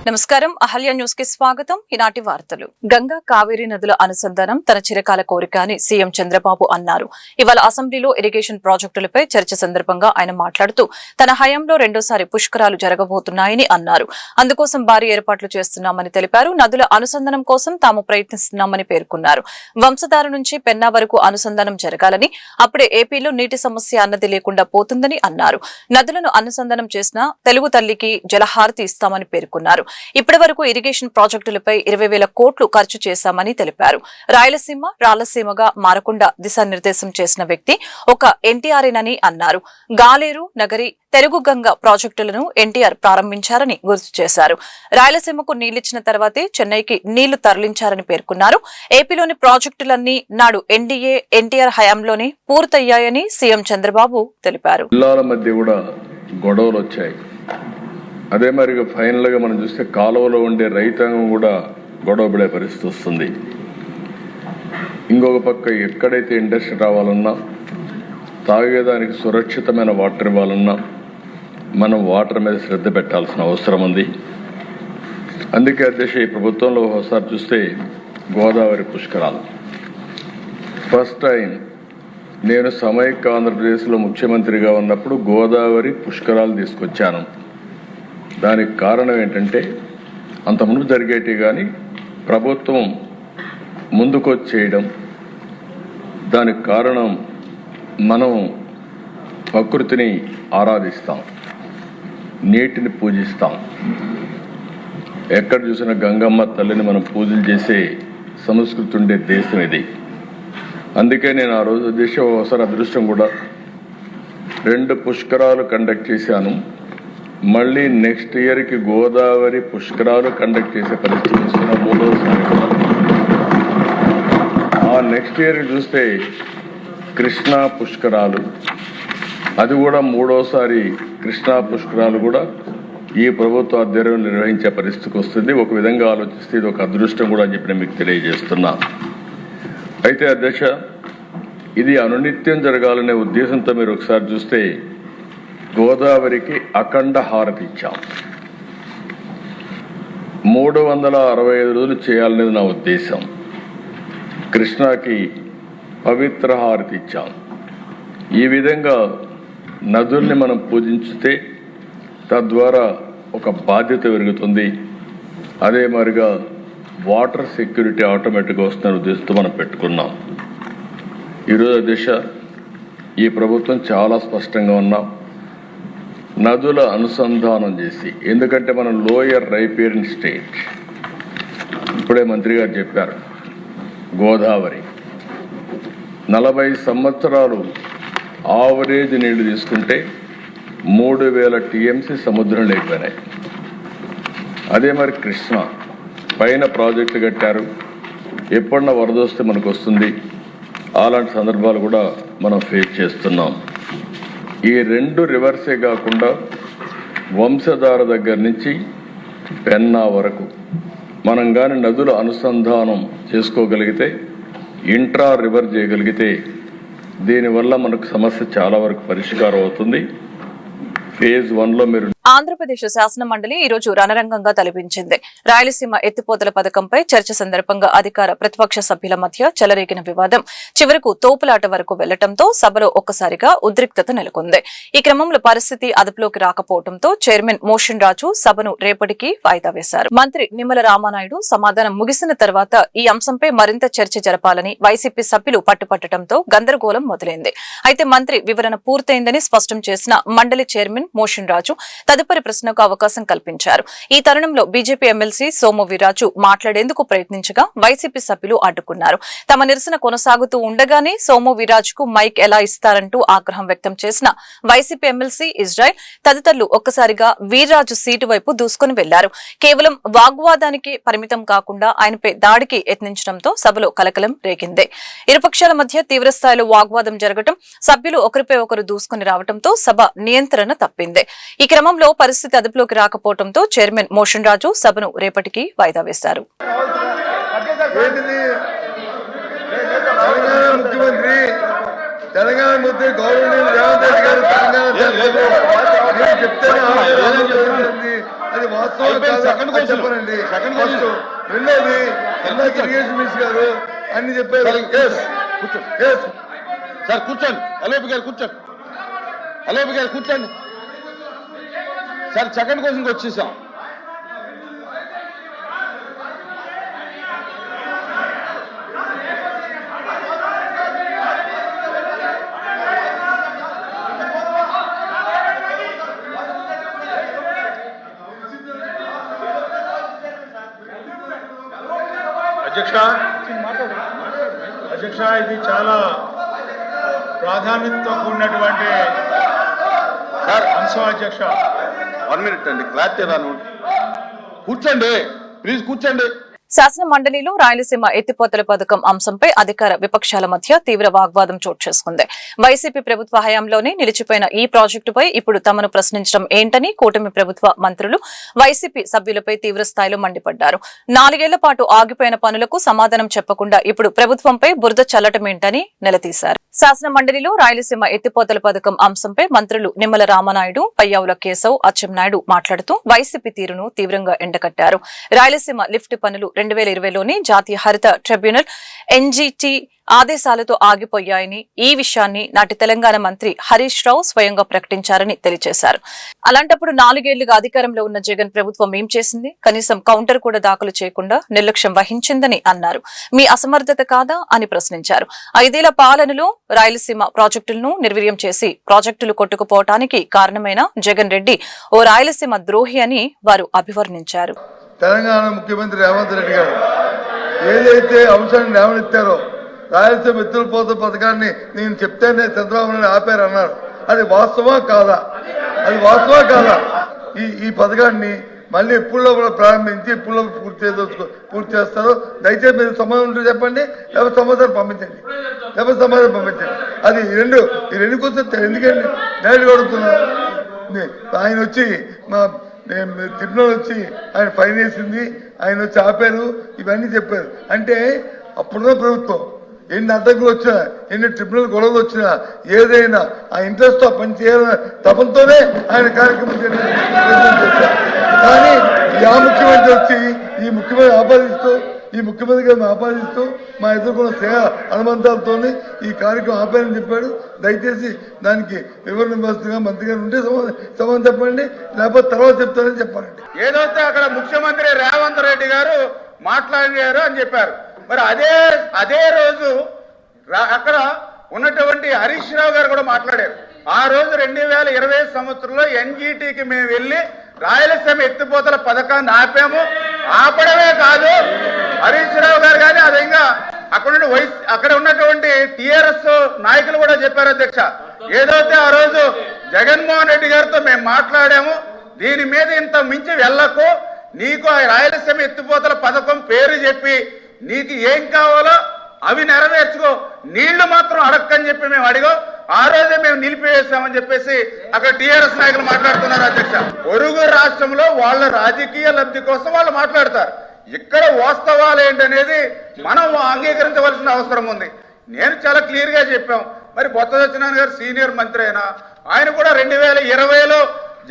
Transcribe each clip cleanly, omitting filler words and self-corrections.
నమస్కారం, అహల్య న్యూస్ కి స్వాగతం. ఈనాటి వార్తలు. గంగా కావేరీ నదుల అనుసంధానం తన చిరకాల కోరిక అని సీఎం చంద్రబాబు అన్నారు. ఇవాళ అసెంబ్లీలో ఇరిగేషన్ ప్రాజెక్టులపై చర్చ సందర్భంగా ఆయన మాట్లాడుతూ తన హయాంలో రెండోసారి పుష్కరాలు జరగబోతున్నాయని అన్నారు. అందుకోసం భారీ ఏర్పాట్లు చేస్తున్నామని తెలిపారు. నదుల అనుసంధానం కోసం తాము ప్రయత్నిస్తున్నామని పేర్కొన్నారు. వంశధార నుంచి పెన్నా వరకు అనుసంధానం జరగాలని, అప్పుడే ఏపీలో నీటి సమస్య అన్నది లేకుండా పోతుందని అన్నారు. నదులను అనుసంధానం చేసిన తెలుగు తల్లికి జలహారతి ఇస్తామని పేర్కొన్నారు. ఇప్పటి వరకు ఇరిగేషన్ ప్రాజెక్టులపై 20,000 కోట్లు ఖర్చు చేశామని తెలిపారు. రాయలసీమ రాళ్లసీమగా మారకుండా దిశానిర్దేశం చేసిన వ్యక్తి ఒక ఎన్టీఆర్ఏనని అన్నారు. గాలేరు, నగరి, తెలుగు గంగ ప్రాజెక్టులను ఎన్టీఆర్ ప్రారంభించారని గుర్తు చేశారు. రాయలసీమకు నీళ్లిచ్చిన తర్వాతే చెన్నైకి నీళ్లు తరలించారని పేర్కొన్నారు. ఏపీలోని ప్రాజెక్టులన్నీ నాడు ఎన్డీఏ, ఎన్టీఆర్ హయాంలోనే పూర్తయ్యాయని సీఎం చంద్రబాబు తెలిపారు. జిల్లాల మధ్య కూడా గొడవలు వచ్చాయి. అదే మరి ఫైనల్ గా మనం చూస్తే కాలువలో ఉండే రైతాంగం కూడా గొడవ పడే పరిస్థితి వస్తుంది. ఇంకొక పక్క ఎక్కడైతే ఇండస్ట్రీ రావాలన్నా, తాగేదానికి సురక్షితమైన వాటర్ ఇవ్వాలన్నా మనం వాటర్ మీద శ్రద్ధ పెట్టాల్సిన అవసరం ఉంది. అందుకే అధ్యక్ష, ఈ ప్రభుత్వంలో ఒకసారి చూస్తే గోదావరి పుష్కరాలు ఫస్ట్ టైం నేను సమైక్య ఆంధ్రప్రదేశ్లో ముఖ్యమంత్రిగా ఉన్నప్పుడు గోదావరి పుష్కరాలు తీసుకొచ్చాను. దానికి కారణం ఏంటంటే అంతకుముందు జరిగేటి కానీ ప్రభుత్వం ముందుకొచ్చేయడం. దానికి కారణం మనం ప్రకృతిని ఆరాధిస్తాం, నీటిని పూజిస్తాం. ఎక్కడ చూసినా గంగమ్మ తల్లిని మనం పూజలు చేసే సంస్కృతి ఉండే దేశం ఇది. అందుకే నేను ఆ రోజు దేశం ఒకసారి అదృష్టం కూడా 2 పుష్కరాలు కండక్ట్ చేశాను. మళ్ళీ నెక్స్ట్ ఇయర్కి గోదావరి పుష్కరాలు కండక్ట్ చేసే పరిస్థితి వస్తున్న 3వసారి. ఆ నెక్స్ట్ ఇయర్ చూస్తే కృష్ణా పుష్కరాలు, అది కూడా 3వసారి కృష్ణా పుష్కరాలు కూడా ఈ ప్రభుత్వ ఆధ్వర్యంలో నిర్వహించే పరిస్థితికి వస్తుంది. ఒక విధంగా ఆలోచిస్తే ఇది ఒక అదృష్టం కూడా అని చెప్పి మీకు తెలియజేస్తున్నా. అయితే అధ్యక్ష, ఇది అనునిత్యం జరగాలనే ఉద్దేశంతో మీరు ఒకసారి చూస్తే గోదావరికి అఖండ హారతి ఇచ్చాం. 365 రోజులు చేయాలనేది నా ఉద్దేశం. కృష్ణాకి పవిత్ర హారతి ఇచ్చాం. ఈ విధంగా నదుల్ని మనం పూజించితే తద్వారా ఒక బాధ్యత పెరుగుతుంది. అదే మరిగా వాటర్ సెక్యూరిటీ ఆటోమేటిక్గా వస్తున్న ఉద్దేశంతో మనం పెట్టుకున్నాం. ఈరోజు దిశ ఈ ప్రభుత్వం చాలా స్పష్టంగా ఉన్నాం. నదుల అనుసంధానం చేసి, ఎందుకంటే మనం లోయర్ రైపేరియన్ స్టేట్, ఇప్పుడే మంత్రి గారు చెప్పారు, గోదావరి 40 సంవత్సరాలు ఆవరేజ్ నీళ్లు తీసుకుంటే 3,000 టీఎంసీ సముద్రం లేకపోయినాయి. అదే మరి కృష్ణ పైన ప్రాజెక్టులు కట్టారు, ఎప్పుడన్నా వరద వస్తే మనకు వస్తుంది. అలాంటి సందర్భాలు కూడా మనం ఫేస్ చేస్తున్నాం. ఈ 2 రివర్సే కాకుండా వంశధార దగ్గర నుంచి పెన్నా వరకు మనం కానీ నదుల అనుసంధానం చేసుకోగలిగితే, ఇంట్రా రివర్ చేయగలిగితే, దీనివల్ల మనకు సమస్య చాలా వరకు పరిష్కారం అవుతుంది. ఫేజ్ 1లో మీరు ఆంధ్రప్రదేశ్ శాసన మండలి ఈ రోజు రణరంగంగా తలపించింది. రాయలసీమ ఎత్తిపోతల పథకంపై చర్చ సందర్భంగా అధికార ప్రతిపక్ష సభ్యుల మధ్య చెలరేగిన వివాదం చివరకు తోపులాట వరకు వెళ్లడంతో సభలో ఒక్కసారిగా ఉద్రిక్తత నెలకొంది. ఈ క్రమంలో పరిస్థితి అదుపులోకి రాకపోవడంతో చైర్మన్ మోషన్ రాజు సభను రేపటికి వాయిదా వేశారు. మంత్రి నిమ్మల రామానాయుడు సమాధానం ముగిసిన తర్వాత ఈ అంశంపై మరింత చర్చ జరపాలని వైసీపీ సభ్యులు పట్టుపట్టడంతో గందరగోళం మొదలైంది. అయితే మంత్రి వివరణ పూర్తయిందని స్పష్టం చేసిన మండలి చైర్మన్ మోషన్ రాజు తదుపరి ప్రశ్నకు అవకాశం కల్పించారు. ఈ తరుణంలో బీజేపీ ఎమ్మెల్సీ సోము వీర్రాజు మాట్లాడేందుకు ప్రయత్నించగా వైసీపీ సభ్యులు అడ్డుకున్నారు. తమ నిరసన కొనసాగుతూ ఉండగానే సోము వీర్రాజుకు మైక్ ఎలా ఇస్తారంటూ ఆగ్రహం వ్యక్తం చేసిన వైసీపీ ఎమ్మెల్సీ ఇజ్రాయెల్ తదితరులు ఒక్కసారిగా వీర్రాజు సీటు వైపు దూసుకుని వెళ్లారు. కేవలం వాగ్వాదానికి పరిమితం కాకుండా ఆయనపై దాడికి యత్నించడంతో సభలో కలకలం రేగింది. ఇరుపక్షాల మధ్య తీవ్రస్థాయిలో వాగ్వాదం జరగడం, సభ్యులు ఒకరిపై ఒకరు దూసుకుని రావడంతో సభ నియంత్రణ తప్పింది. ఈ క్రమంలో పరిస్థితి అదుపులోకి రాకపోవడంతో చైర్మన్ మోషన్ రాజు సభను రేపటికి వాయిదా వేశారు. తెలంగాణ ముఖ్యమంత్రి గౌరవనీయులు రేవంత్ రెడ్డి గారు తెలంగాణ చెప్తేనే అది అది వాస్తవం చెప్పనండి. రెండోది ఇరిగేషన్ మినిస్టర్ గారు అన్ని చెప్పారు. సార్ కూర్చోండి, అలోపి గారు కూర్చోండి, అలోపి గారు కూర్చోండి సార్. సెకండ్ క్వశ్చన్కి వచ్చేసాం. అధ్యక్ష ఇది చాలా ప్రాధాన్యతతో కూడినటువంటి అంశం. అధ్యక్ష 1 minute అండి, క్లారిటీ రాను. కూర్చోండి ప్లీజ్, కూర్చోండి. శాసన మండలిలో రాయలసీమ ఎత్తిపోతల పథకం అంశంపై అధికార విపక్షాల మధ్య తీవ్ర వాగ్వాదం చోటు చేసుకుంది. వైసీపీ ప్రభుత్వ హయాంలోనే నిలిచిపోయిన ఈ ప్రాజెక్టుపై ఇప్పుడు తమను ప్రశ్నించడం ఏంటని కూటమి ప్రభుత్వ మంత్రులు వైసీపీ సభ్యులపై తీవ్ర స్థాయిలో మండిపడ్డారు. 4 ఏళ్ల పాటు ఆగిపోయిన పనులకు సమాధానం చెప్పకుండా ఇప్పుడు ప్రభుత్వంపై బురద చల్లటమేంటని నిలదీశారు. శాసన మండలిలో రాయలసీమ ఎత్తిపోతల పథకం అంశంపై మంత్రులు నిమ్మల రామనాయుడు, పయ్యావుల కేశవ్, అచ్చెన్నాయుడు మాట్లాడుతూ వైసీపీ తీరును తీవ్రంగా ఎండకట్టారు. రాయలసీమ లిఫ్ట్ పనులు 2020లోని జాతీయ హరిత ట్రిబ్యునల్ ఎన్జీటీ ఆదేశాలతో ఆగిపోయాయని, ఈ విషయాన్ని నాటి తెలంగాణ మంత్రి హరీష్ రావు స్వయంగా ప్రకటించారని తెలియజేశారు. అలాంటప్పుడు 4 ఏళ్లుగా అధికారంలో ఉన్న జగన్ ప్రభుత్వం ఏం చేసింది? కనీసం కౌంటర్ కూడా దాఖలు చేయకుండా నిర్లక్ష్యం వహించిందని అన్నారు. మీ అసమర్థత కాదా అని ప్రశ్నించారు. 5 ఏళ్ల పాలనలో రాయలసీమ ప్రాజెక్టులను నిర్వీర్యం చేసి ప్రాజెక్టులు కొట్టుకుపోవటానికి కారణమైన జగన్ రెడ్డి ఓ రాయలసీమ ద్రోహి అని వారు అభివర్ణించారు. తెలంగాణ ముఖ్యమంత్రి రేవంత్ రెడ్డి గారు ఏదైతే అంశాన్ని లేవనెత్తారో రాయలసీమ ఎత్తులపోత పథకాన్ని నేను చెప్తేనే చంద్రబాబు నాయుడు ఆపారన్నారు. అది వాస్తవా కాదా? అది వాస్తవా కాదా? ఈ పథకాన్ని మళ్ళీ ఎప్పుడులో కూడా ప్రారంభించి ఎప్పుడులో పూర్తి చేస్తారో దయచేసి మీరు సమాధానం ఉంటే చెప్పండి, లేకపోతే సమాధానం పంపించండి. అది ఈ రెండు కోసం ఎందుకండి డైరెక్ట్గా అడుగుతున్నారు. ఆయన వచ్చి మా ట్రిబ్యునల్ వచ్చి ఆయన ఫైన్ వేసింది, ఆయన వచ్చి ఆపారు, ఇవన్నీ చెప్పారు. అంటే అప్పుడున్న ప్రభుత్వం ఎన్ని అడ్డంకులు వచ్చినా, ఎన్ని ట్రిబ్యునల్ గొడవలు వచ్చినా, ఏదైనా ఆ ఇంట్రెస్ట్ తో పని చేయాలన్న తపంతోనే ఆయన కార్యక్రమం చేశారు. కానీ ఆ ముఖ్యమంత్రి వచ్చి ఈ ముఖ్యమంత్రి గారిని ఆపాదిస్తూ మా ఎదుర్కొన్న సేవ అనుబంధాలతో ఈ కార్యక్రమం ఆపారని చెప్పాడు. దయచేసి దానికి వివరణ మంత్రి గారు ఉంటే సమాధానం చెప్పండి, లేకపోతే తర్వాత చెప్తారని చెప్పారండి. ఏదైతే అక్కడ ముఖ్యమంత్రి రేవంత్ రెడ్డి గారు మాట్లాడారు అని చెప్పారు. మరి అదే రోజు అక్కడ ఉన్నటువంటి హరీష్ రావు గారు కూడా మాట్లాడారు. ఆ రోజు 2020 సంవత్సరంలో ఎన్జీటీకి మేము వెళ్లి రాయలసీమ ఎత్తిపోతల పథకాన్ని ఆపాము. ఆపడమే కాదు, హరీష్ రావు గారు కానీ అది ఇంకా అక్కడ ఉన్నటువంటి టిఆర్ఎస్ నాయకులు కూడా చెప్పారు. అధ్యక్ష, ఏదైతే ఆ రోజు జగన్మోహన్ రెడ్డి గారితో మేము మాట్లాడాము, దీని మీద ఇంత మించి వెళ్ళకు, నీకు ఆ రాయలసీమ ఎత్తిపోతల పథకం పేరు చెప్పి నీకు ఏం కావాలో అవి నెరవేర్చుకో, నీళ్లు మాత్రం అడక్కని చెప్పి మేము అడిగాం. ఆ రోజే మేము నిలిపివేశామని చెప్పేసి అక్కడ టిఆర్ఎస్ నాయకులు మాట్లాడుతున్నారు. అధ్యక్ష, పొరుగు రాష్ట్రంలో వాళ్ళ రాజకీయ లబ్ధి కోసం వాళ్ళు మాట్లాడతారు. ఇక్కడ వాస్తవాలు ఏంటనేది మనం అంగీకరించవలసిన అవసరం ఉంది. నేను చాలా క్లియర్ గా చెప్పాం. మరి బొత్స సత్యనారాయణ గారు సీనియర్ మంత్రి అయినా ఆయన కూడా 2020లో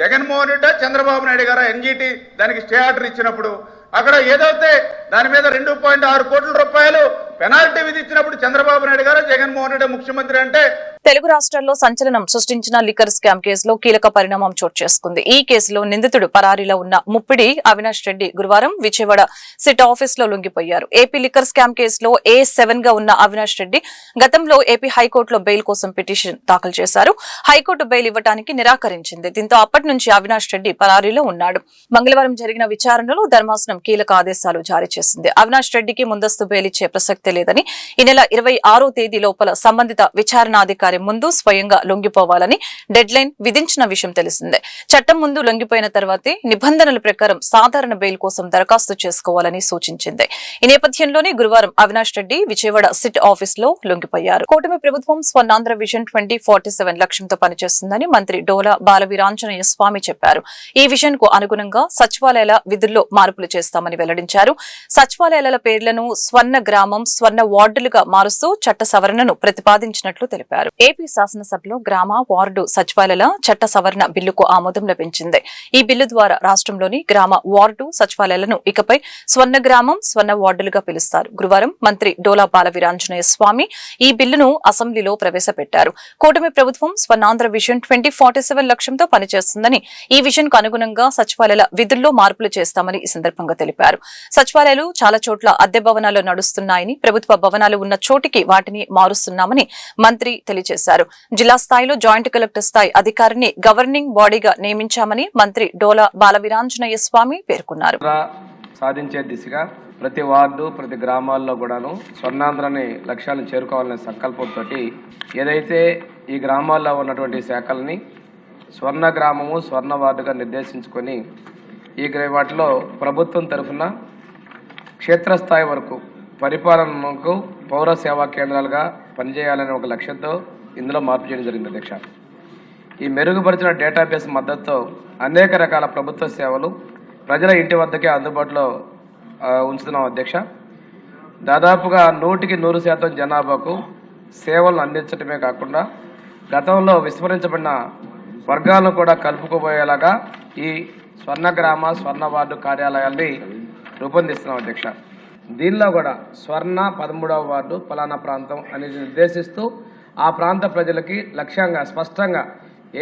జగన్మోహన్ రెడ్డి, చంద్రబాబు నాయుడు గారు ఎన్జీటీ దానికి స్టే ఆర్డర్ ఇచ్చినప్పుడు అక్కడ ఏదైతే దాని మీద 2.6 కోట్ల రూపాయలు పెనాల్టీ విధించినప్పుడు చంద్రబాబు నాయుడు గారు, జగన్మోహన్ రెడ్డి ముఖ్యమంత్రి అంటే తెలుగు రాష్ట్రాల్లో సంచలనం సృష్టించిన లిక్కర్ స్కామ్ కేసులో కీలక పరిణామం చోటు చేసుకుంది. ఈ కేసులో నిందితుడు పరారీలో ఉన్న ముప్పిడి అవినాష్ రెడ్డి గురువారం విజయవాడ సిట్ ఆఫీస్ లో లొంగిపోయారు. ఏపీ లిక్కర్ స్కామ్ కేసులో A7 గా ఉన్న అవినాష్ రెడ్డి గతంలో ఏపీ హైకోర్టులో బెయిల్ కోసం పిటిషన్ దాఖలు చేశారు. హైకోర్టు బెయిల్ ఇవ్వడానికి నిరాకరించింది. దీంతో అప్పటి నుంచి అవినాష్ రెడ్డి పరారీలో ఉన్నాడు. మంగళవారం జరిగిన విచారణలో ధర్మాసనం కీలక ఆదేశాలు జారీ చేసింది. అవినాష్ రెడ్డికి ముందస్తు బెయిల్ ఇచ్చే ప్రసక్తే లేదని, ఈ నెల 26వ తేదీ లోపల సంబంధిత విచారణాధికారి ముందు స్వయంగా లొంగిపోవాలని డెడ్ లైన్ విధించిన విషయం తెలిసిందే. చట్టం ముందు లొంగిపోయిన తర్వాతే నిబంధనల ప్రకారం సాధారణ బెయిల్ కోసం దరఖాస్తు చేసుకోవాలని సూచించింది. ఈ నేపథ్యంలోనే గురువారం అవినాష్ రెడ్డి విజయవాడ సిట్ ఆఫీస్ లో లొంగిపోయారు. కూటమి ప్రభుత్వం స్వర్ణాంధ్ర విజన్ 2047 లక్ష్యంతో పనిచేస్తుందని మంత్రి డోలా బాలవీరాంజనేయ స్వామి చెప్పారు. ఈ విజన్ కు అనుగుణంగా సచివాలయాల విధుల్లో మార్పులు చేస్తామని వెల్లడించారు. సచివాలయాల పేర్లను స్వర్ణ గ్రామం, స్వర్ణ వార్డులుగా మారుస్తూ చట్ట సవరణను ప్రతిపాదించినట్లు తెలిపారు. ఏపీ శాసనసభలో గ్రామ వార్డు సచివాలయాల చట్ట సవరణ బిల్లుకు ఆమోదం లభించింది. ఈ బిల్లు ద్వారా రాష్ట్రంలోని గ్రామ వార్డు సచివాలయాలను ఇకపై స్వర్ణ గ్రామం, స్వర్ణ వార్డులుగా పిలుస్తారు. గురువారం మంత్రి డోలా బాలవీరాంజనేయ స్వామి ఈ బిల్లును అసెంబ్లీలో ప్రవేశపెట్టారు. కూటమి ప్రభుత్వం స్వర్ణాంధ్ర విజన్ 2047 లక్ష్యంతో పనిచేస్తుందని, ఈ విజన్ కు అనుగుణంగా సచివాలయాల విధుల్లో మార్పులు చేస్తామని ఈ సందర్భంగా తెలిపారు. సచివాలయాలు చాలా చోట్ల అద్దె భవనాలు నడుస్తున్నాయని, ప్రభుత్వ భవనాలు ఉన్న చోటికి వాటిని మారుస్తున్నామని మంత్రి తెలియజేశారు. జిల్లా స్థాయిలో జాయింట్ కలెక్టర్ స్థాయి అధికారిని గవర్నింగ్ బాడీగా నియమించామని మంత్రి డోలా బాలవీరాంజనేయ స్వామి పేర్కొన్నారు. సాధించే దిశగా ప్రతి వార్డు, ప్రతి గ్రామాల్లో కూడాను స్వర్ణాంధ్రని లక్ష్యాలను చేరుకోవాలనే సంకల్పంతో ఏదైతే ఈ గ్రామాల్లో ఉన్నటువంటి శాఖల్ని స్వర్ణ గ్రామము, స్వర్ణ వార్డుగా నిర్దేశించుకొని వాటిలో ప్రభుత్వం తరఫున క్షేత్రస్థాయి వరకు పరిపాలనకు పౌర సేవా కేంద్రాలుగా పనిచేయాలనే ఒక లక్ష్యంతో ఇందులో మార్పు చేయడం జరిగింది అధ్యక్ష. ఈ మెరుగుపరిచిన డేటాబేస్ మద్దతుతో అనేక రకాల ప్రభుత్వ సేవలు ప్రజల ఇంటి వద్దకే అందుబాటులో ఉంచుతున్నాం అధ్యక్ష. దాదాపుగా 100% జనాభాకు సేవలను అందించడమే కాకుండా గతంలో విస్మరించబడిన వర్గాలను కూడా కలుపుకోబోయేలాగా ఈ స్వర్ణ గ్రామ, స్వర్ణ వార్డు కార్యాలయాల్ని రూపొందిస్తున్నాం అధ్యక్ష. దీనిలో కూడా స్వర్ణ 13వ వార్డు ఫలానా ప్రాంతం అనేది నిర్దేశిస్తూ ఆ ప్రాంత ప్రజలకి లక్ష్యంగా స్పష్టంగా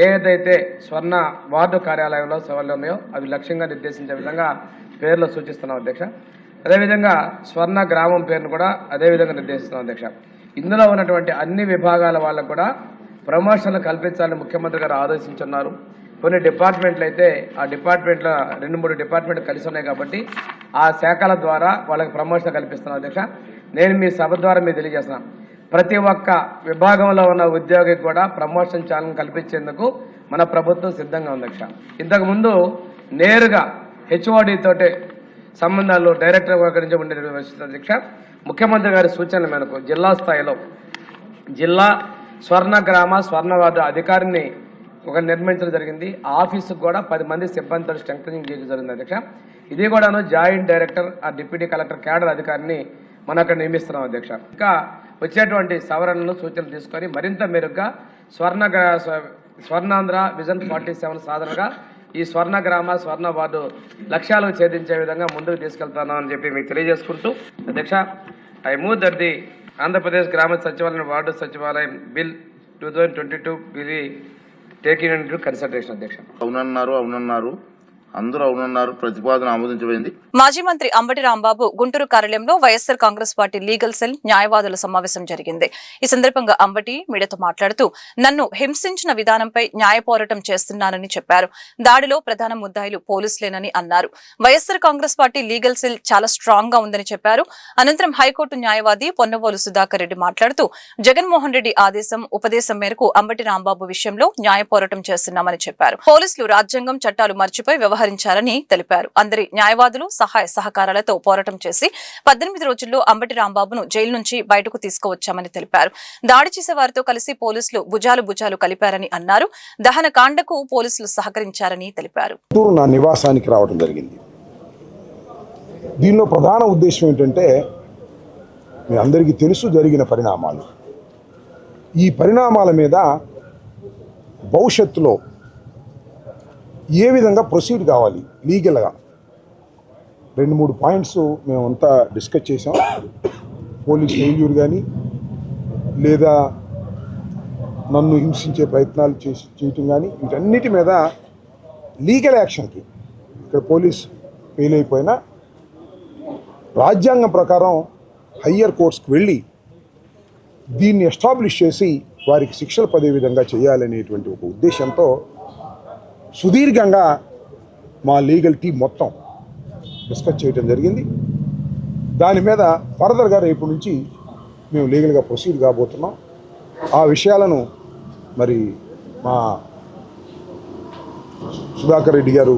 ఏదైతే స్వర్ణ వార్డు కార్యాలయంలో సేవలు ఉన్నాయో అవి లక్ష్యంగా నిర్దేశించే విధంగా పేర్లు సూచిస్తున్నాం అధ్యక్ష. అదేవిధంగా స్వర్ణ గ్రామం పేరును కూడా అదేవిధంగా నిర్దేశిస్తున్నాం అధ్యక్ష. ఇందులో ఉన్నటువంటి అన్ని విభాగాల వాళ్ళకు కూడా ప్రమోషన్లు కల్పించాలని ముఖ్యమంత్రి గారు ఆదేశించున్నారు. కొన్ని డిపార్ట్మెంట్లు అయితే ఆ డిపార్ట్మెంట్ల 2-3 డిపార్ట్మెంట్లు కలిసి ఉన్నాయి కాబట్టి ఆ శాఖల ద్వారా వాళ్ళకి ప్రమోషన్ కల్పిస్తున్నాం అధ్యక్ష. నేను మీ సభ ద్వారా మీకు తెలియజేస్తున్నాను, ప్రతి ఒక్క విభాగంలో ఉన్న ఉద్యోగికి కూడా ప్రమోషన్ ఛానల్ కల్పించేందుకు మన ప్రభుత్వం సిద్ధంగా ఉంది అధ్యక్ష. ఇంతకుముందు నేరుగా హెచ్ఓడి తోటే సంబంధాలు డైరెక్టర్ నుంచి ఉండే అధ్యక్ష. ముఖ్యమంత్రి గారి సూచనల మేరకు జిల్లా స్థాయిలో జిల్లా స్వర్ణ గ్రామ, స్వర్ణ వార్డు అధికారిని ఒక నిర్మించడం జరిగింది. ఆఫీసుకు కూడా 10 మంది సిబ్బందితో స్ట్రెంగ్ చేయడం జరిగింది అధ్యక్ష. ఇది కూడాను జాయింట్ డైరెక్టర్, ఆ డిప్యూటీ కలెక్టర్ క్యాడర్ అధికారిని మనం అక్కడ నియమిస్తున్నాం అధ్యక్ష. ఇంకా వచ్చేటువంటి సవరణలు, సూచనలు తీసుకొని మరింత మెరుగ్గా స్వర్ణాంధ్ర విజన్ 47 సాధనగా ఈ స్వర్ణ గ్రామ, స్వర్ణ వార్డు లక్ష్యాలకు ఛేదించే విధంగా ముందుకు తీసుకెళ్తానని చెప్పి మీకు తెలియజేసుకుంటూ అధ్యక్ష, I move that the Andhra Pradesh గ్రామ సచివాలయం వార్డు సచివాలయం bill 2022 bill taking into consideration అధ్యక్ష. అవునన్నారు అందరూ అవునన్నారు. ప్రతిపాదన ఆమోదించబడింది. మాజీ మంత్రి అంబటి రాంబాబు గుంటూరు కార్యాలయంలో YSR Congress party legal cell న్యాయవాదుల సమావేశం జరిగింది. ఈ సందర్భంగా అంబటి మీడియాతో మాట్లాడుతూ నన్ను హింసించిన విధానంపై న్యాయ పోరాటం చేస్తున్నానని చెప్పారు. దాడిలో ప్రధాన ముద్దాయిలు పోలీసులేనని అన్నారు. YSR Congress party legal cell చాలా స్ట్రాంగ్ గా ఉందని చెప్పారు. అనంతరం హైకోర్టు న్యాయవాది పొన్నవోలు సుధాకర్ రెడ్డి మాట్లాడుతూ జగన్మోహన్ రెడ్డి ఉపదేశం మేరకు అంబటి రాంబాబు విషయంలో న్యాయ పోరాటం చేస్తున్నామని చెప్పారు. పోలీసులు రాజ్యాంగం, చట్టాలు మర్చిపోయి వ్యవహరించారని తెలిపారు. అందరి న్యాయవాదులు సహాయ సహకారాలతో పోరాటం చేసి 18 రోజుల్లో అంబటి రాంబాబును జైలు నుంచి బయటకు తీసుకువచ్చామని తెలిపారు. దాడి చేసే వారితో కలిసి పోలీసులు భుజాలు కలిపారని అన్నారు. దహన కాండకు పోలీసులు సహకరించారని తెలిపారు. నా నివాసానికి రావడం జరిగింది. దీనిలో ప్రధాన ఉద్దేశం ఏంటంటే మీ అందరికీ తెలుసు జరిగిన పరిణామాలు. ఈ పరిణామాల మీద భవిష్యత్తులో ఏ విధంగా ప్రొసీడ్ కావాలి లీగల్గా 2-3 పాయింట్స్ మేమంతా డిస్కస్ చేసాం. పోలీస్ ఫెయిల్యూర్ కానీ లేదా నన్ను హింసించే ప్రయత్నాలు చేయటం కానీ వీటన్నిటి మీద లీగల్ యాక్షన్కి ఇక్కడ పోలీస్ ఫెయిల్ అయిపోయినా రాజ్యాంగం ప్రకారం హయ్యర్ కోర్ట్స్కి వెళ్ళి దీన్ని ఎస్టాబ్లిష్ చేసి వారికి శిక్షలు పడే విధంగా చేయాలనేటువంటి ఒక ఉద్దేశంతో సుదీర్ఘంగా మా లీగల్ టీం మొత్తం డిస్కస్ చేయడం జరిగింది. దాని మీద ఫర్దర్గా రేపు నుంచి మేము లీగల్గా ప్రొసీడ్ కాబోతున్నాం. ఆ విషయాలను మరి మా సుధాకర్ రెడ్డి గారు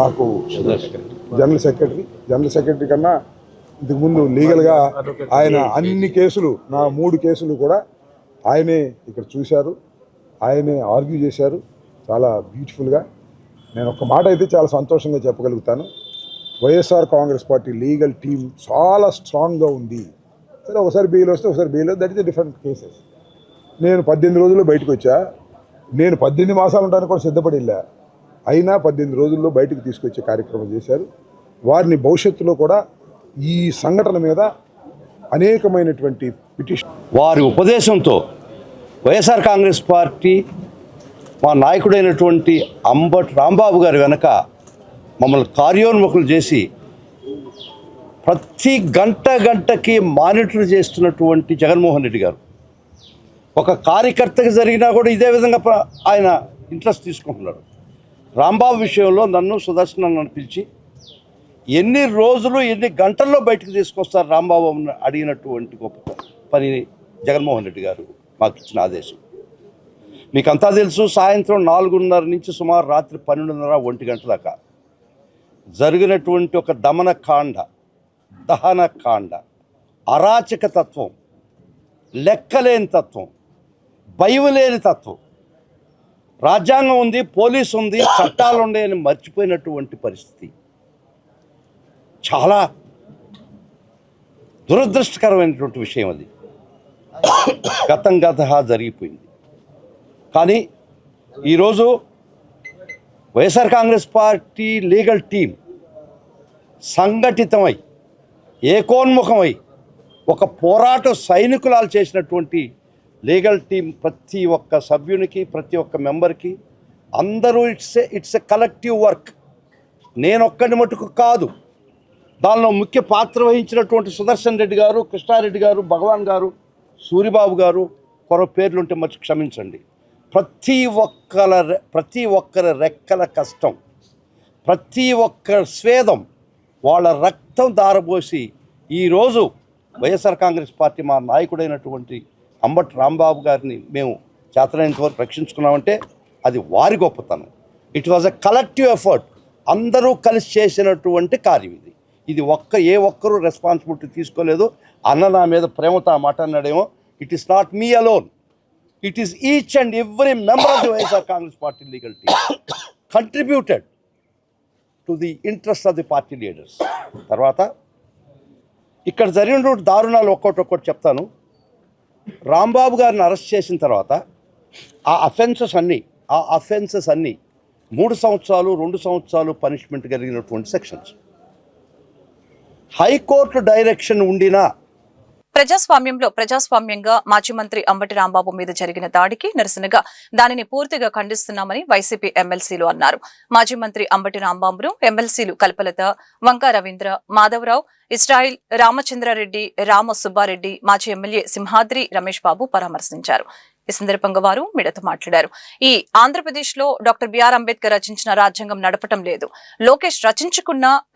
నాకు జనరల్ సెక్రటరీ కన్నా ఇంతకుముందు లీగల్గా ఆయన అన్ని కేసులు, నా 3 కేసులు కూడా ఆయనే ఇక్కడ చూశారు, ఆయనే ఆర్గ్యూ చేశారు చాలా బ్యూటిఫుల్గా. నేను ఒక మాట అయితే చాలా సంతోషంగా చెప్పగలుగుతాను, YSR Congress party legal team చాలా స్ట్రాంగ్గా ఉంది. సరే ఒకసారి బెయిల్ వస్తే ఒకసారి bail, that is the different cases. నేను 18 రోజుల్లో బయటకు వచ్చా. నేను 18 మాసాలు ఉండడానికి కూడా సిద్ధపడి వెళ్ళా. అయినా 18 రోజుల్లో బయటకు తీసుకొచ్చే కార్యక్రమం చేశారు. వారిని భవిష్యత్తులో కూడా ఈ సంఘటన మీద అనేకమైనటువంటి పిటిషన్ వారి ఉపదేశంతో వైఎస్ఆర్ కాంగ్రెస్ పార్టీ మా నాయకుడైనటువంటి అంబటి రాంబాబు గారి వెనక మమ్మల్ని కార్యోన్ముఖులు చేసి ప్రతి గంటకి మానిటర్ చేస్తున్నటువంటి జగన్మోహన్ రెడ్డి గారు ఒక కార్యకర్తకి జరిగినా కూడా ఇదే విధంగా ఆయన ఇంట్రెస్ట్ తీసుకుంటున్నాడు. రాంబాబు విషయంలో నన్ను సుదర్శన్ పిలిచి ఎన్ని రోజులు ఎన్ని గంటల్లో బయటకు తీసుకొస్తారు రాంబాబు అడిగినటువంటి గొప్ప పని జగన్మోహన్ రెడ్డి గారు మాకు ఇచ్చిన ఆదేశం. మీకంతా తెలుసు, సాయంత్రం 4:30 నుంచి సుమారు రాత్రి 12:30, 1 గంట దాకా జరిగినటువంటి ఒక దమనకాండ, దహనకాండ, అరాచక తత్వం, లెక్కలేని తత్వం, భయం లేని తత్వం, రాజ్యాంగం ఉంది, పోలీసు ఉంది, చట్టాలు ఉన్నాయని మర్చిపోయినటువంటి పరిస్థితి చాలా దురదృష్టకరమైనటువంటి విషయం. అది గత జరిగిపోయింది. కానీ ఈరోజు YSR Congress party legal team సంఘటితమై ఏకోన్ముఖమై ఒక పోరాట సైనికులాలు చేసినటువంటి లీగల్ టీం ప్రతి ఒక్క సభ్యునికి, ప్రతి ఒక్క మెంబర్కి అందరూ ఇట్స్ ఎ కలెక్టివ్ వర్క్. నేనొక్కడి మటుకు కాదు. దానిలో ముఖ్య పాత్ర వహించినటువంటి సుదర్శన్ రెడ్డి గారు, కృష్ణారెడ్డి గారు, భగవాన్ గారు, సూరిబాబు గారు, కొర పేర్లుంటే మర్చి క్షమించండి. ప్రతి ఒక్కరి రెక్కల కష్టం, ప్రతి ఒక్కరి స్వేదం, వాళ్ళ రక్తం దారబోసి ఈరోజు వైఎస్ఆర్ కాంగ్రెస్ పార్టీ మా నాయకుడైనటువంటి అంబటి రాంబాబు గారిని మేము చేతనైనంత వరకు రక్షించుకున్నామంటే అది వారి గొప్పతనం. It was a collective effort. అందరూ కలిసి చేసినటువంటి కార్యం ఇది. ఇది ఏ ఒక్కరూ రెస్పాన్సిబిలిటీ తీసుకోలేదు. అన్న నా మీద ప్రేమతో ఆ మాట అన్నాడేమో. It is not me alone, it is each and every member of the YSR Congress party legal team contributed to the interest of the party leaders. తర్వాత ఇక్కడ జరిగినటువంటి దారుణాలు ఒక్కొక్కటి చెప్తాను. రాంబాబు గారిని అరెస్ట్ చేసిన తర్వాత ఆ అఫెన్సెస్ అన్నీ 3 సంవత్సరాలు 2 సంవత్సరాలు పనిష్మెంట్ కలిగినటువంటి సెక్షన్స్. హైకోర్టు డైరెక్షన్ ఉండినా ప్రజాస్వామ్యంలో ప్రజాస్వామ్యంగా మాజీ మంత్రి అంబటి రాంబాబు మీద జరిగిన దాడికి నిరసనగా దానిని పూర్తిగా ఖండిస్తున్నామని వైసీపీ ఎమ్మెల్సీలు అన్నారు. మాజీ మంత్రి అంబటి రాంబాబును ఎమ్మెల్సీలు కల్పలత, వంకా రవీంద్ర, మాధవరావు, ఇస్రాయిల్, రామచంద్రారెడ్డి, రామ సుబ్బారెడ్డి, మాజీ ఎమ్మెల్యే సింహాద్రి రమేష్ బాబు పరామర్శించారు. ఈ సందర్భంగా వారు మీడియాతో మాట్లాడారు. ఈ ఆంధ్రప్రదేశ్ లో డాక్టర్ బిఆర్ అంబేద్కర్ రచించిన రాజ్యాంగం నడపటం లేదు. లోకేష్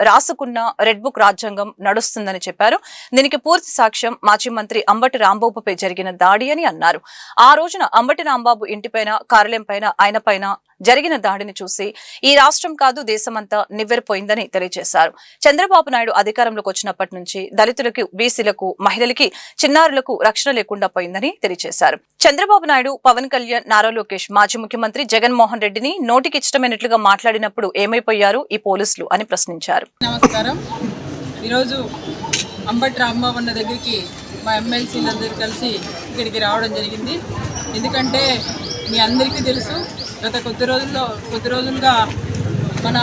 రాసుకున్న రెడ్ బుక్ రాజ్యాంగం నడుస్తుందని చెప్పారు. దీనికి పూర్తి సాక్ష్యం మాజీ మంత్రి అంబటి రాంబాబుపై జరిగిన దాడి అని అన్నారు. ఆ రోజున అంబటి రాంబాబు ఇంటిపైన, కార్యాలయం పైన, ఆయన పైన జరిగిన దాడిని చూసి ఈ రాష్ట్రం కాదు దేశమంతా నివ్వెరపోయిందని తెలియజేశారు. చంద్రబాబు నాయుడు అధికారంలోకి వచ్చినప్పటి నుంచి దళితులకు, బీసీలకు, మహిళలకి, చిన్నారులకు రక్షణ లేకుండా పోయిందని తెలియజేశారు. చంద్రబాబు నాయుడు, పవన్ కళ్యాణ్, నారా లోకేష్, మాజీ ముఖ్యమంత్రి జగన్మోహన్ రెడ్డిని నోటికి ఇష్టమైనట్లుగా మాట్లాడినప్పుడు ఏమైపోయారు ఈ పోలీసులు అని ప్రశ్నించారు. నమస్కారం. ఈరోజు అంబటి రాంబాబు అన్న దగ్గరికి మా ఎమ్మెల్సీలందరూ కలిసి ఇక్కడికి రావడం జరిగింది. ఎందుకంటే మీ అందరికీ తెలుసు, గత కొద్ది రోజులుగా మన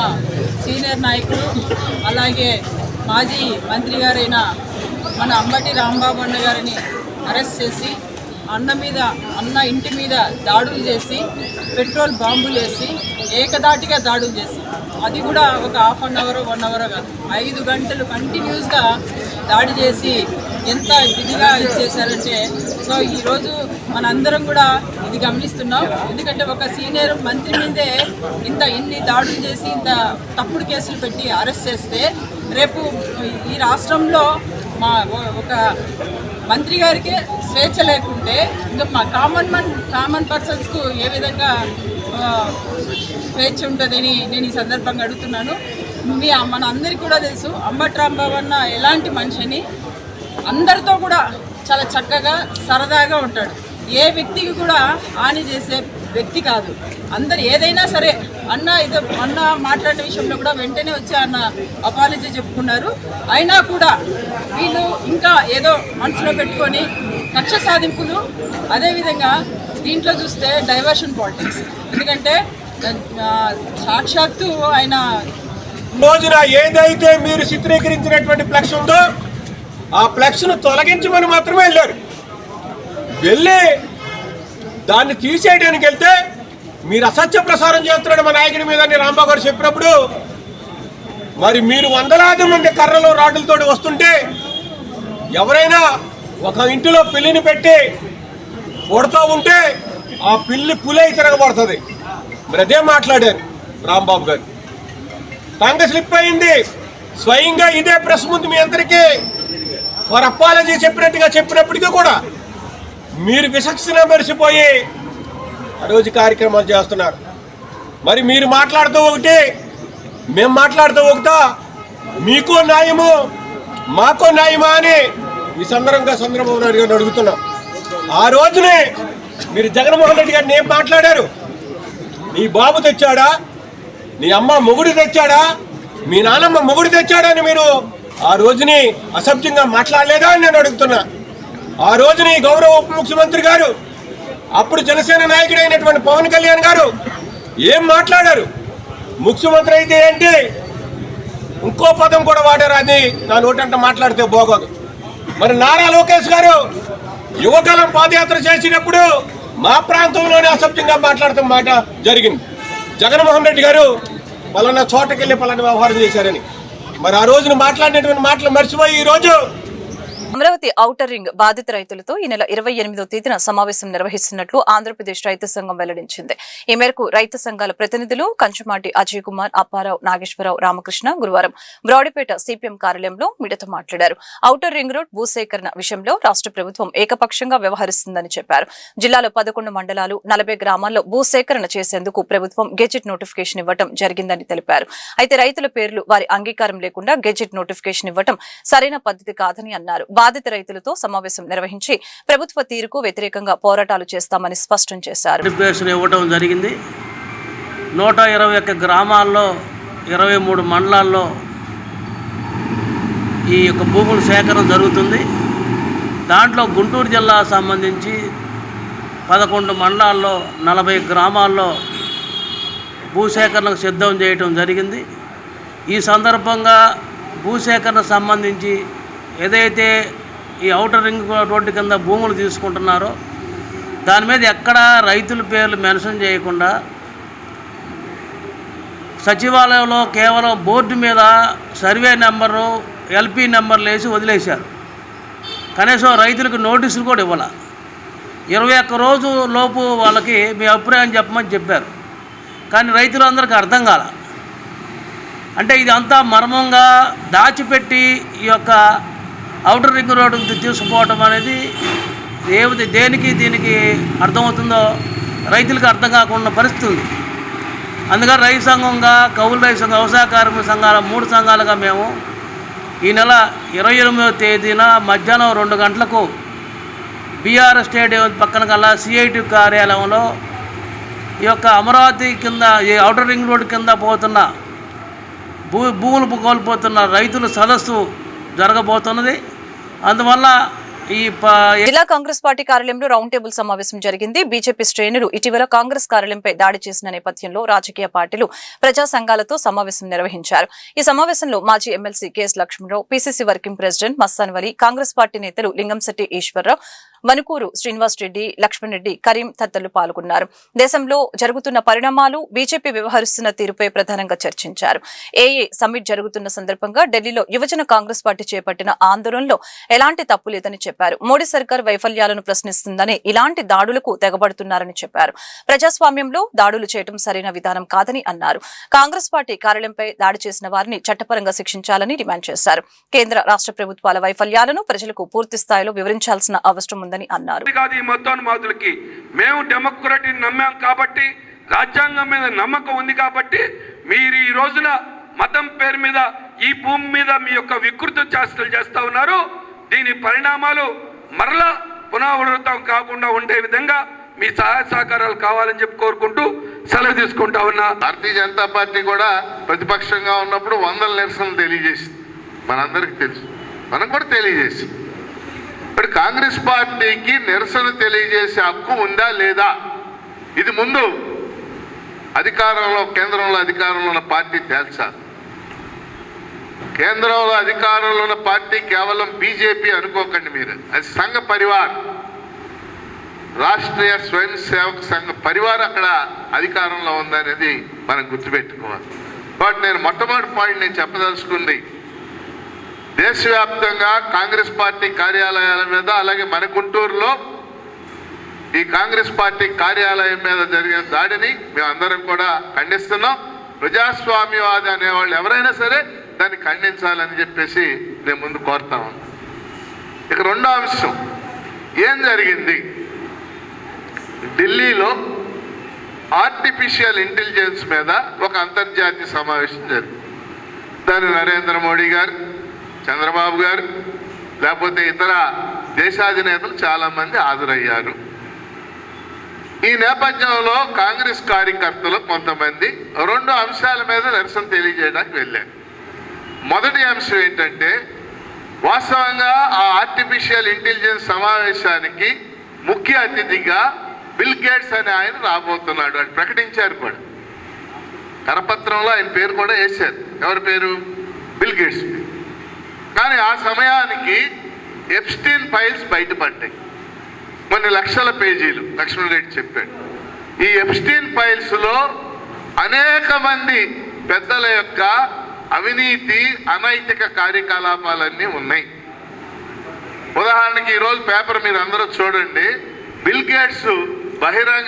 సీనియర్ నాయకుడు అలాగే మాజీ మంత్రి గారైన మన అంబటి రాంబాబు అన్న గారిని అరెస్ట్ చేసి అన్న ఇంటి మీద దాడులు చేసి, పెట్రోల్ బాంబులు వేసి, ఏకదాటిగా దాడులు చేసి, అది కూడా ఒక హాఫ్ అన్ అవర్ 1 అవర్ కాదు, 5 గంటలు కంటిన్యూస్గా దాడి చేసి ఎంత ఇదిగా ఇచ్చేశారంటే, సో ఈరోజు మనందరం కూడా ఇది గమనిస్తున్నాం. ఎందుకంటే ఒక సీనియర్ మంత్రి మీదే ఇన్ని దాడులు చేసి, ఇంత తప్పుడు కేసులు పెట్టి అరెస్ట్ చేస్తే, రేపు ఈ రాష్ట్రంలో ఒక మంత్రి గారికి స్వేచ్ఛ లేకుంటే ఇంకా మా కామన్ పర్సన్స్కు ఏ విధంగా స్వేచ్ఛ ఉంటుందని నేను ఈ సందర్భంగా అడుగుతున్నాను. మన అందరికీ కూడా తెలుసు అంబటి రాంబాబు అన్న ఎలాంటి మనిషిని, అందరితో కూడా చాలా చక్కగా సరదాగా ఉంటాడు. ఏ వ్యక్తికి కూడా హాని చేసే వ్యక్తి కాదు. అందరు ఏదైనా సరే అన్న మాట్లాడిన విషయంలో కూడా వెంటనే వచ్చి అన్న అపాలజీ చెప్పుకున్నారు. అయినా కూడా వీళ్ళు ఇంకా ఏదో మనసులో పెట్టుకొని కక్ష సాధింపులు, అదేవిధంగా దీంట్లో చూస్తే డైవర్షన్ పాలిటిక్స్. ఎందుకంటే సాక్షాత్తు ఆయన రోజున ఏదైతే మీరు చిత్రీకరించినటువంటి ఫ్లెక్స్ ఉందో ఆ ఫ్లెక్స్ను తొలగించమని మాత్రమే వెళ్ళి దాన్ని తీసేయడానికి వెళ్తే మీరు అసత్య ప్రసారం చేస్తున్నాడు మా నాయకుడి మీద అని రాంబాబు గారు చెప్పినప్పుడు, మరి మీరు వందలాది మంది కర్రలు రాడ్లతో వస్తుంటే ఎవరైనా ఒక ఇంటిలో పిల్లిని పెట్టి కొడుతూ ఉంటే ఆ పిల్లి పులై తిరగబడుతుంది. మరి అదే మాట్లాడారు రాంబాబు గారు. టంగ స్లిప్ అయింది. స్వయంగా ఇదే ప్రెస్ ముందు మీ అందరికీ వారు అప్పాలజీ చెప్పినప్పటికీ కూడా మీరు విచక్షణ మరిసిపోయి ఆ రోజు కార్యక్రమాలు చేస్తున్నారు. మరి మీరు మాట్లాడుతూ ఒకటి, మేము మాట్లాడుతూ ఒకటా, మీకో న్యాయము మాకో న్యాయమా అని ఈ సందర్భంగా చంద్రబాబు నాయుడు గారిని అడుగుతున్నాం. ఆ రోజునే మీరు జగన్మోహన్ రెడ్డి గారిని ఏం మాట్లాడారు? నీ బాబు తెచ్చాడా, నీ అమ్మ మొగుడు తెచ్చాడా, మీ నాన్నమ్మ మొగుడు తెచ్చాడా అని మీరు ఆ రోజుని అసభ్యంగా మాట్లాడలేదా అని నేను అడుగుతున్నా. ఆ రోజుని గౌరవ ఉప ముఖ్యమంత్రి గారు, అప్పుడు జనసేన నాయకుడైనటువంటి పవన్ కళ్యాణ్ గారు ఏం మాట్లాడారు? ముఖ్యమంత్రి అయితే ఏంటి, ఇంకో పదం కూడా వాడారు. అది నా నోటంట మాట్లాడితే బాగోదు. మరి నారా లోకేష్ గారు యువకాలం పాదయాత్ర చేసినప్పుడు మా ప్రాంతంలోనే అసభ్యంగా మాట్లాడటం మాట జరిగింది. జగన్మోహన్ రెడ్డి గారు పలానా చోటకెళ్ళి పలానా వ్యవహారం చేశారని. మరి ఆ రోజున మాట్లాడినటువంటి మాటలు మర్చిపోయి ఈరోజు అమరావతి ఔటర్ రింగ్ బాధిత రైతులతో ఈ నెల 28వ తేదీన సమావేశం నిర్వహిస్తున్నట్లు ఆంధ్రప్రదేశ్ రైతు సంఘం వెల్లడించింది. ఈ మేరకు రైతు సంఘాల ప్రతినిధులు కంచుమాటి అజయ్ కుమార్, అప్పారావు, నాగేశ్వరరావు, రామకృష్ణ గురువారం బ్రాడీపేట సిపిఎం కార్యాలయంలో మీడియాతో మాట్లాడారు. ఔటర్ రింగ్ రోడ్ భూసేకరణ విషయంలో రాష్ట్ర ప్రభుత్వం ఏకపక్షంగా వ్యవహరిస్తుందని చెప్పారు. జిల్లాలో 11 మండలాలు, 40 గ్రామాల్లో భూసేకరణ చేసేందుకు ప్రభుత్వం గెజిట్ నోటిఫికేషన్ ఇవ్వడం జరిగిందని తెలిపారు. అయితే రైతుల పేర్లు వారి అంగీకారం లేకుండా గెజిట్ నోటిఫికేషన్ ఇవ్వడం సరైన పద్ధతి కాదని అన్నారు. బాధిత రైతులతో సమావేశం నిర్వహించి ప్రభుత్వ తీరుకు వ్యతిరేకంగా పోరాటాలు చేస్తామని స్పష్టం చేశారు. నోటిఫికేషన్ ఇవ్వడం జరిగింది. 121 గ్రామాల్లో 23 మండలాల్లో ఈ యొక్క భూముల సేకరణ జరుగుతుంది. దాంట్లో గుంటూరు జిల్లా సంబంధించి 11 మండలాల్లో 40 గ్రామాల్లో భూసేకరణకు సిద్ధం చేయడం జరిగింది. ఈ సందర్భంగా భూసేకరణ సంబంధించి ఏదైతే ఈ ఔటర్ రింగ్ రోడ్డు కింద భూములు తీసుకుంటున్నారో దాని మీద ఎక్కడా రైతుల పేర్లు మెన్షన్ చేయకుండా సచివాలయంలో కేవలం బోర్డు మీద సర్వే నెంబరు, ఎల్పీ నెంబర్లు వేసి వదిలేశారు. కనీసం రైతులకు నోటీసులు కూడా ఇవ్వాల. 21 రోజు లోపు వాళ్ళకి మీ అభిప్రాయం చెప్పమని చెప్పారు. కానీ రైతులందరికీ అర్థం కాల. అంటే ఇదంతా మర్మంగా దాచిపెట్టి ఈ యొక్క ఔటర్ రింగ్ రోడ్డు తీసుకుపోవటం అనేది దేనికి దీనికి అర్థమవుతుందో రైతులకు అర్థం కాకుండా పరిస్థితి ఉంది. అందుకని రైతు సంఘంగా, కౌలు రైతు సంఘం, వ్యవసాయ కార్మిక సంఘాల 3 సంఘాలుగా మేము ఈ నెల 28వ తేదీన మధ్యాహ్నం 2 గంటలకు బీఆర్ఎస్ స్టేడియం పక్కన గల సిఐటి కార్యాలయంలో ఈ యొక్క అమరావతి కింద ఈ ఔటర్ రింగ్ రోడ్డు కింద పోతున్న భూములు కోల్పోతున్న రైతుల సదస్సు జరగబోతున్నది. అందువల్ల జిల్లా కాంగ్రెస్ పార్టీ కార్యాలయంలో రౌండ్ టేబుల్ సమావేశం జరిగింది. బీజేపీ శ్రేణులు ఇటీవల కాంగ్రెస్ కార్యాలయంపై దాడి చేసిన నేపథ్యంలో రాజకీయ పార్టీలు, ప్రజా సంఘాలతో సమావేశం నిర్వహించారు. ఈ సమావేశంలో మాజీ MLC K S Lakshmanarao, PCC working president Mastan Vali, Congress party నేతలు లింగంశెట్టి ఈశ్వరరావు, వనుకూరు శ్రీనివాస్ రెడ్డి, లక్ష్మణ్ రెడ్డి, కరీం తదితరులు పాల్గొన్నారు. దేశంలో జరుగుతున్న పరిణామాలు, బీజేపీ వ్యవహరిస్తున్న తీరుపై ప్రధానంగా చర్చించారు. ఏఏ సమ్మిట్ జరుగుతున్న సందర్భంగా ఢిల్లీలో యువజన కాంగ్రెస్ పార్టీ చేపట్టిన ఆందోళనలో ఎలాంటి తప్పు లేదని చెప్పారు. మోడీ సర్కార్ వైఫల్యాలను ప్రశ్నిస్తుందని, ఇలాంటి దాడులకు తెగబడుతున్నారని చెప్పారు. ప్రజాస్వామ్యంలో దాడులు చేయడం సరైన విధానం కాదని అన్నారు. కాంగ్రెస్ పార్టీ కార్యాలయంపై దాడి చేసిన వారిని చట్టపరంగా శిక్షించాలని డిమాండ్ చేశారు. కేంద్ర, రాష్ట్ర ప్రభుత్వాల వైఫల్యాలను ప్రజలకు పూర్తి స్థాయిలో వివరించాల్సిన అవసరం ఉందని అన్నారు. ఈ మతోన్మాదులకి మేము డెమోక్రటీని నమ్మాం కాబట్టి, రాజ్యాంగం మీద నమ్మకం ఉంది కాబట్టి మీరు ఈ రోజున మతం పేరు మీద ఈ భూమి మీద మీ యొక్క వికృత చేష్టలు చేస్తా ఉన్నారు. దీని పరిణామాలు మరలా పునరావృతం కాకుండా ఉండే విధంగా మీ సహాయ సహకారాలు కావాలని చెప్పి కోరుకుంటూ సెలవు తీసుకుంటా ఉన్నా. భారతీయ జనతా పార్టీ కూడా ప్రతిపక్షంగా ఉన్నప్పుడు 100 నిరసనలు తెలియజేసింది. మనందరికీ తెలుసు, మనం కూడా తెలియజేసి ఇప్పుడు కాంగ్రెస్ పార్టీకి నిరసన తెలియజేసే హక్కు ఉందా లేదా, ఇది ముందు కేంద్రంలో అధికారంలో ఉన్న పార్టీ తేల్చాలి. కేంద్రంలో అధికారంలో ఉన్న పార్టీ కేవలం బీజేపీ అనుకోకండి మీరు, అది సంఘ పరివార్, రాష్ట్రీయ స్వయం సేవక సంఘ పరివార్ అక్కడ అధికారంలో ఉందనేది మనం గుర్తుపెట్టుకోవాలి. బట్ నేను మొట్టమొదటి పాయింట్ నేను చెప్పదలుచుకుంది, దేశవ్యాప్తంగా కాంగ్రెస్ పార్టీ కార్యాలయాల మీద, అలాగే మన గుంటూరులో ఈ కాంగ్రెస్ పార్టీ కార్యాలయం మీద జరిగిన దాడిని మేమందరం కూడా ఖండిస్తున్నాం. ప్రజాస్వామ్యవాది అనేవాళ్ళు ఎవరైనా సరే దాన్ని ఖండించాలని చెప్పేసి నేను ముందు కోరుతాను. ఇక రెండో అంశం, ఏం జరిగింది? ఢిల్లీలో ఆర్టిఫిషియల్ ఇంటెలిజెన్స్ మీద ఒక అంతర్జాతీయ సమావేశం జరిగింది. దాని నరేంద్ర మోడీ గారు, చంద్రబాబు గారు, లేకపోతే ఇతర దేశాధినేతలు చాలామంది హాజరయ్యారు. ఈ నేపథ్యంలో కాంగ్రెస్ కార్యకర్తలు కొంతమంది రెండు అంశాల మీద నిరసన తెలియజేయడానికి వెళ్ళారు. మొదటి అంశం ఏంటంటే, వాస్తవంగా ఆ ఆర్టిఫిషియల్ ఇంటెలిజెన్స్ సమావేశానికి ముఖ్య అతిథిగా బిల్ గేట్స్ అనే ఆయన రాబోతున్నాడు అని ప్రకటించారు కూడా. కరపత్రంలో ఆయన పేరు కూడా వేశారు. ఎవరి పేరు? Bill gates. కానీ ఆ సమయానికి ఎప్స్టీన్ ఫైల్స్ బయటపడ్డాయి, కొన్ని లక్షల పేజీలు. లక్ష్మణ్ రెడ్డి చెప్పాడు, ఈ ఎప్స్టీన్ ఫైల్స్లో అనేక మంది పెద్దల యొక్క అవినీతి, అనైతిక కార్యకలాపాలన్నీ ఉన్నాయి. ఉదాహరణకి ఈరోజు పేపర్ మీరు అందరూ చూడండి, బిల్ గేట్స్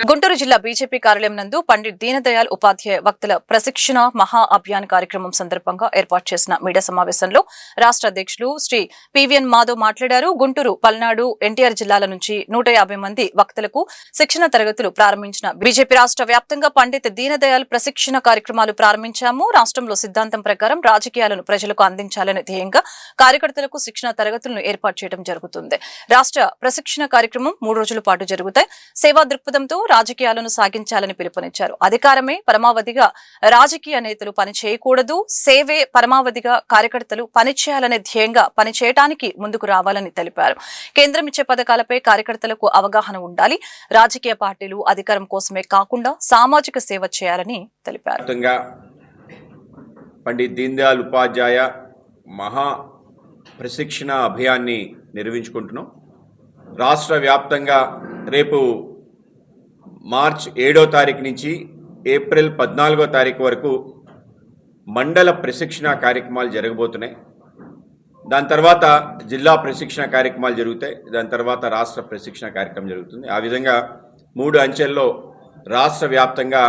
గుంటూరు జిల్లా బీజేపీ కార్యాలయం నందు పండిట్ దీనదయాళ్ ఉపాధ్యాయ వక్తల ప్రశిక్షణ మహా అభియాన్ కార్యక్రమం సందర్భంగా ఏర్పాటు చేసిన మీడియా సమావేశంలో రాష్ట్ర అధ్యక్షులు శ్రీ పివిఎన్ మాధవ్ మాట్లాడారు. గుంటూరు, పల్నాడు, ఎన్టీఆర్ జిల్లాల నుంచి 150 మంది వక్తలకు శిక్షణ తరగతులు ప్రారంభించిన బీజేపీ రాష్ట్ర వ్యాప్తంగా పండిట్ దీనదయాళ్ ప్రశిక్షణ కార్యక్రమాలు ప్రారంభించాము. రాష్ట్రంలో సిద్ధాంతం ప్రకారం రాజకీయాలను ప్రజలకు అందించాలనే ధ్యేయంగా కార్యకర్తలకు శిక్షణ తరగతులను ఏర్పాటు చేయడం జరుగుతుంది. రాష్ట్ర ప్రశిక్షణ కార్యక్రమం 3 రోజుల పాటు జరుగుతాయి. సేవా దృక్పథంతో రాజకీయాలను సాగించాలని పిలుపునిచ్చారు. అధికారమే పరమావధిగా రాజకీయ నేతలు పని చేయకూడదు, సేవే పరమావధిగా కార్యకర్తలు పనిచేయాలనే ధ్యేయంగా పనిచేయడానికి ముందుకు రావాలని తెలిపారు. కేంద్రం ఇచ్చే పథకాలపై కార్యకర్తలకు అవగాహన ఉండాలి. రాజకీయ పార్టీలు అధికారం కోసమే కాకుండా సామాజిక సేవ చేయాలని తెలిపారు. పండిట్ దీన్ దయాళ్ ఉపాధ్యాయ మహా ప్రశిక్షణ అభియాన్ని నిర్వహించుకుంటున్నాం. రాష్ట్ర వ్యాప్తంగా రేపు మార్చ్ 7వ తారీఖు నుంచి ఏప్రిల్ 14వ తారీఖు వరకు మండల ప్రశిక్షణ కార్యక్రమాలు జరగబోతున్నాయి. దాని తర్వాత జిల్లా ప్రశిక్షణ కార్యక్రమాలు జరుగుతాయి. దాని తర్వాత రాష్ట్ర ప్రశిక్షణ కార్యక్రమం జరుగుతుంది. ఆ విధంగా 3 అంచెల్లో రాష్ట్ర వ్యాప్తంగా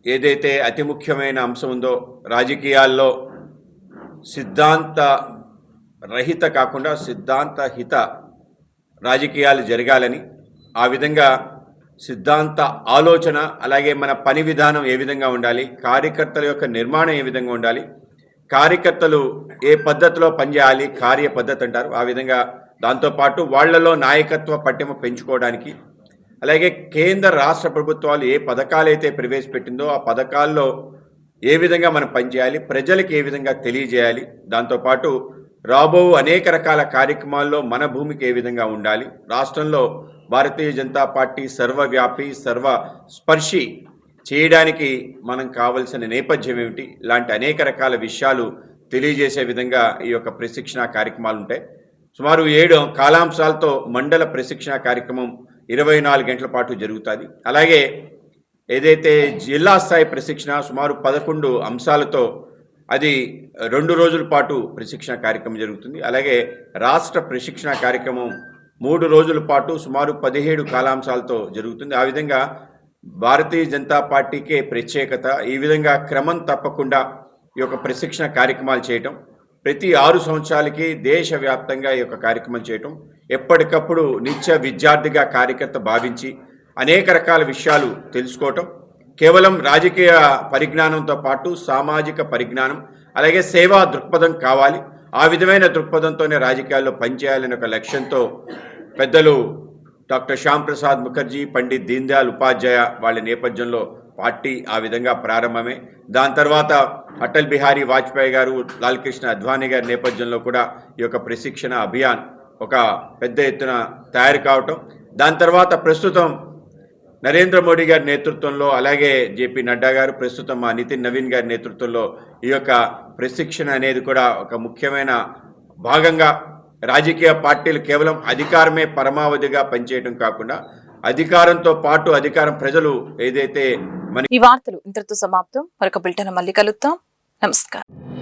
ఏదైతే అతి ముఖ్యమైన అంశం ఉందో, రాజకీయాల్లో సిద్ధాంత రహిత కాకుండా సిద్ధాంత హిత రాజకీయాలు జరగాలని, ఆ విధంగా సిద్ధాంత ఆలోచన, అలాగే మన పని విధానం ఏ విధంగా ఉండాలి, కార్యకర్తల యొక్క నిర్మాణం ఏ విధంగా ఉండాలి, కార్యకర్తలు ఏ పద్ధతిలో పనిచేయాలి, కార్య పద్ధతి అంటారు. ఆ విధంగా దాంతోపాటు వాళ్లలో నాయకత్వ పట్టిమ పెంచుకోవడానికి, అలాగే కేంద్ర రాష్ట్ర ప్రభుత్వాలు ఏ పథకాలైతే ప్రవేశపెట్టిందో ఆ పథకాల్లో ఏ విధంగా మనం పనిచేయాలి, ప్రజలకు ఏ విధంగా తెలియజేయాలి, దాంతోపాటు రాబో అనేక రకాల కార్యక్రమాల్లో మన భూమికి ఏ విధంగా ఉండాలి, రాష్ట్రంలో భారతీయ జనతా పార్టీ సర్వవ్యాపి సర్వస్పర్శి చేయడానికి మనం కావలసిన నేపథ్యం ఏమిటి, ఇలాంటి అనేక రకాల విషయాలు తెలియజేసే విధంగా ఈ యొక్క ప్రశిక్షణ కార్యక్రమాలు ఉంటాయి. సుమారు 7 కాలాంశాలతో మండల ప్రశిక్షణ కార్యక్రమం 24 గంటల పాటు జరుగుతుంది. అలాగే ఏదైతే జిల్లా స్థాయి ప్రశిక్షణ సుమారు 11 అంశాలతో అది 2 రోజుల పాటు ప్రశిక్షణ కార్యక్రమం జరుగుతుంది. అలాగే రాష్ట్ర ప్రశిక్షణ కార్యక్రమం 3 రోజుల పాటు సుమారు 17 కాలాంశాలతో జరుగుతుంది. ఆ విధంగా భారతీయ జనతా పార్టీకే ప్రత్యేకత. ఈ విధంగా క్రమం తప్పకుండా ఈ యొక్క ప్రశిక్షణ కార్యక్రమాలు చేయటం, ప్రతి 6 సంవత్సరాలకి దేశవ్యాప్తంగా ఈ యొక్క కార్యక్రమం చేయటం, ఎప్పటికప్పుడు నిత్య విద్యార్థిగా కార్యకర్త భావించి అనేక రకాల విషయాలు తెలుసుకోవటం, కేవలం రాజకీయ పరిజ్ఞానంతో పాటు సామాజిక పరిజ్ఞానం, అలాగే సేవా దృక్పథం కావాలి. ఆ విధమైన దృక్పథంతోనే రాజకీయాల్లో పనిచేయాలనే ఒక లక్ష్యంతో పెద్దలు డాక్టర్ శ్యామ్ ప్రసాద్ ముఖర్జీ, పండిట్ దీన్ దయాళ్ ఉపాధ్యాయ వాళ్ళ నేపథ్యంలో పార్టీ ఆ విధంగా ప్రారంభమే. దాని తర్వాత అటల్ బిహారీ వాజ్పేయి గారు, లాల్ కృష్ణ అద్వానీ గారి నేపథ్యంలో కూడా ఈ యొక్క ప్రశిక్షణ అభియాన్ ఒక పెద్ద ఎత్తున తయారు కావటం, దాని తర్వాత ప్రస్తుతం నరేంద్ర మోడీ గారి నేతృత్వంలో, అలాగే జేపీ నడ్డా గారు, ప్రస్తుతం మా నితిన్ నవీన్ గారి నేతృత్వంలో ఈ యొక్క ప్రశిక్షణ అనేది కూడా ఒక ముఖ్యమైన భాగంగా రాజకీయ పార్టీలు కేవలం అధికారమే పరమావధిగా పనిచేయడం కాకుండా అధికారంతో పాటు అధికారం ప్రజలు ఏదైతే ఈ వార్తలు ఇంతటితో సమాప్తం. మరొక బులెటిన్ మళ్ళీ కలుద్దాం. నమస్కారం.